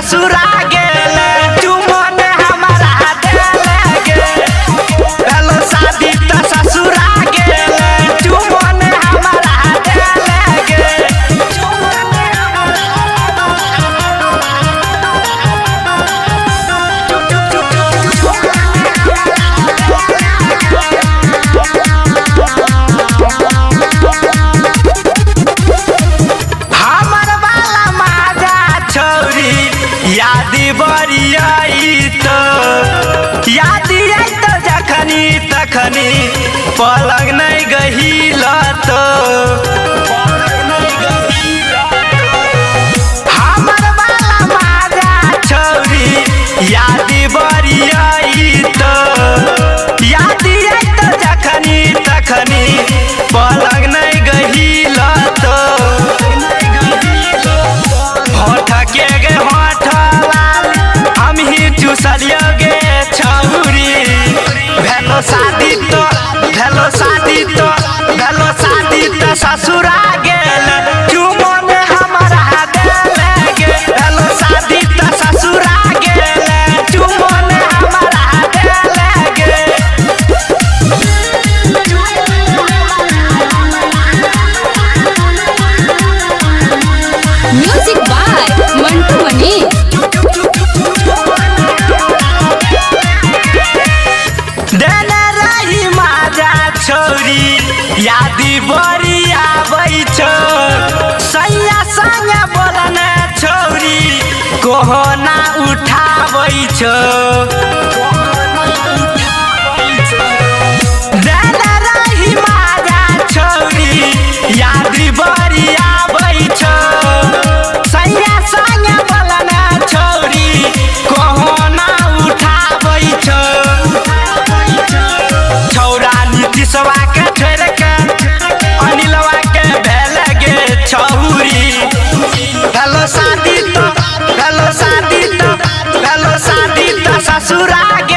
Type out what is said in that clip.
ससुरा गेले चुमन हमारा देले गे भेलो शादी त ससुरा गेले चुमन हमारा देले गे हमर वाला माजा छौरी यादी बड़ी आई तो यादी आई तो जखनी तखनी पलंग नहीं गहिल तो हमर वाला माजा छौरी यादी बड़ी आई तो यादी आई तो जखनी तखनी पलंग नहीं गहिल तो होठ के गे होठ लाल हम ही चूसलियो गे छौरी भेलो शादी तो ससुरा गेल चुमन हमारा देले गे भेलो शादी त ससुरा गेल चुमन हमारा देले गे म्यूजिक बाय मंटू मनी। देने रही माजा छौरी यादी बड़ी आबै छौ सैया संगे बोलने छौरी कोहना उठाबै छौ देने रही माजा छौरी यादी बड़ी आबै छौ सैया संगे बोलने छौरी कोहना उठाबै छौ छौरा नीतीशवा के छोड़ के अनिलवा के भेल गे छौरी भेलो शादी तो ससुरा गे